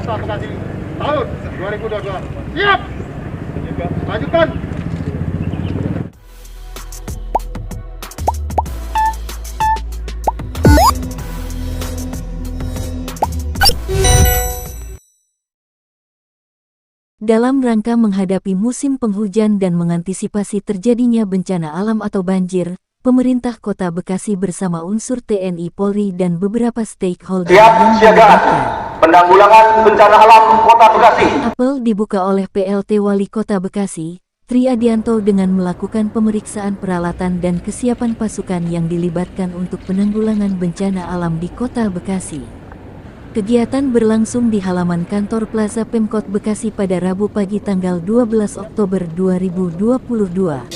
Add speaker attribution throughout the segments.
Speaker 1: Kota Bekasi tahun 2022. Siap. Lanjutkan.
Speaker 2: Dalam rangka menghadapi musim penghujan dan mengantisipasi terjadinya bencana alam atau banjir, pemerintah Kota Bekasi bersama unsur TNI Polri dan beberapa stakeholder
Speaker 3: siap siagaan penanggulangan bencana alam Kota Bekasi.
Speaker 2: Apel dibuka oleh PLT Wali Kota Bekasi, Tri Adianto dengan melakukan pemeriksaan peralatan dan kesiapan pasukan yang dilibatkan untuk penanggulangan bencana alam di Kota Bekasi. Kegiatan berlangsung di halaman kantor Plaza Pemkot Bekasi pada Rabu pagi tanggal 12 Oktober 2022.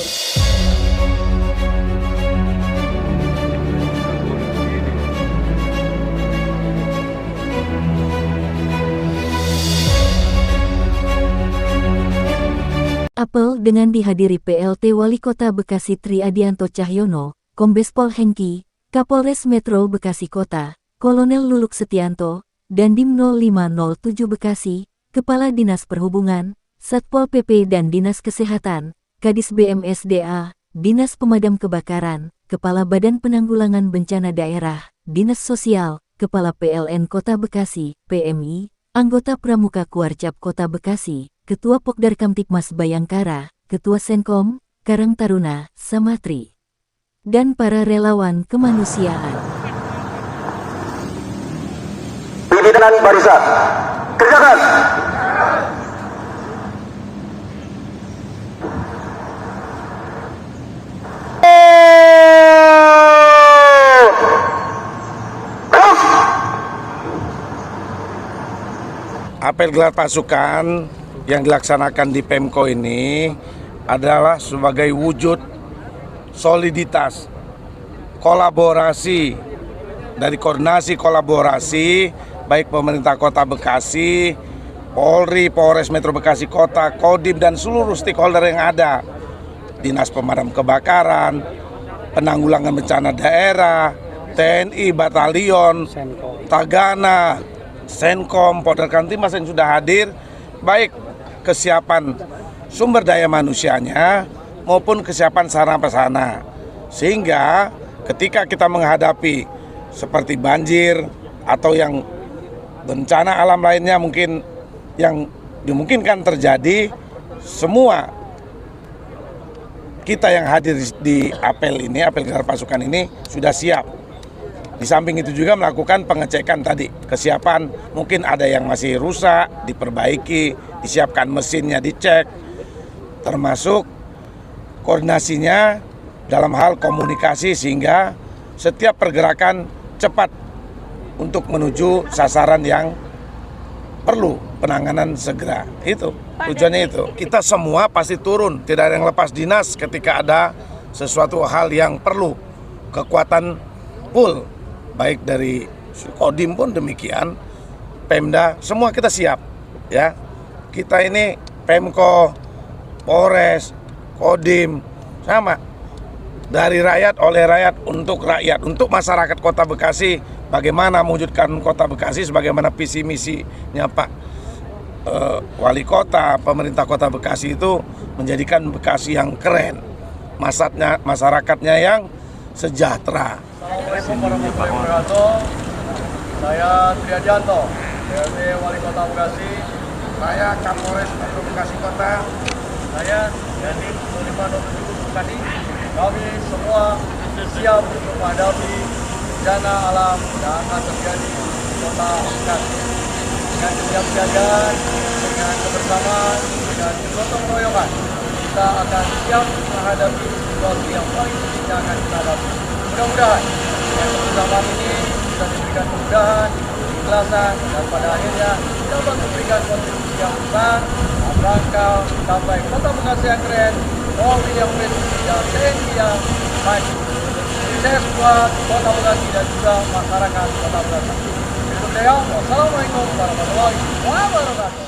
Speaker 2: Apel dengan dihadiri PLT Wali Kota Bekasi Tri Adianto Cahyono, Kombes Pol Hengki, Kapolres Metro Bekasi Kota, Kolonel Luluk Setianto, dan Dim 0507 Bekasi, Kepala Dinas Perhubungan, Satpol PP dan Dinas Kesehatan, Kadis BMSDA, Dinas Pemadam Kebakaran, Kepala Badan Penanggulangan Bencana Daerah, Dinas Sosial, Kepala PLN Kota Bekasi, PMI, anggota Pramuka Kuarcap Kota Bekasi, Ketua Pokdar Kamtipmas Bayangkara, Ketua Senkom, Karang Taruna, Samatri, dan para relawan kemanusiaan.
Speaker 3: Pimpinan barisan, kerjakan.
Speaker 4: Apel gelar pasukan yang dilaksanakan di Pemko ini adalah sebagai wujud soliditas, kolaborasi, dari koordinasi kolaborasi baik pemerintah Kota Bekasi, Polri, Polres Metro Bekasi Kota, Kodim dan seluruh stakeholder yang ada, Dinas Pemadam Kebakaran, Penanggulangan Bencana Daerah, TNI, Batalion, Tagana, Senkom, Pokdar Kamtipmas yang sudah hadir, baik kesiapan sumber daya manusianya maupun kesiapan sarana prasarana, sehingga ketika kita menghadapi seperti banjir atau yang bencana alam lainnya mungkin yang dimungkinkan terjadi, semua kita yang hadir di apel ini, apel gelar pasukan ini sudah siap. Di samping itu juga melakukan pengecekan tadi, kesiapan mungkin ada yang masih rusak, diperbaiki, disiapkan mesinnya, dicek, termasuk koordinasinya dalam hal komunikasi sehingga setiap pergerakan cepat untuk menuju sasaran yang perlu penanganan segera. Itu tujuannya itu. Kita semua pasti turun, tidak ada yang lepas dinas ketika ada sesuatu hal yang perlu kekuatan full, baik dari Kodim pun demikian, Pemda, semua kita siap ya. Kita ini Pemko, Polres, Kodim sama, dari rakyat, oleh rakyat, untuk rakyat, untuk masyarakat Kota Bekasi. Bagaimana mewujudkan Kota Bekasi sebagaimana visi misinya Pak Wali Kota, pemerintah Kota Bekasi itu menjadikan Bekasi yang keren, masyarakatnya yang sejahtera.
Speaker 1: Assalamualaikum warahmatullahi wabarakatuh. Saya Tri Adianto, PLT Wali Kota Bekasi.
Speaker 4: Saya Kapolres Metro Bekasi Kota.
Speaker 1: Saya Dandim 0507 Bekasi. Kami semua siap untuk menghadapi bencana alam yang akan terjadi di Kota Bekasi. Dengan kesiapsiagaan, dengan kebersamaan, dengan gotong royongan, kita akan siap menghadapi situasi yang paling penting yang akan kita hadapi. Mudah-mudahan dengan kebersamaan ini bisa diberikan kemudahan, keikhlasan, dan pada akhirnya dapat memberikan kontribusi yang besar dalam rangka sampai Kota Bekasi yang keren, Polri yang prestisi, dan TNI yang maju. Sukses buat Kota Bekasi dan juga masyarakat Kota Bekasi. Wassalamualaikum warahmatullahi wabarakatuh.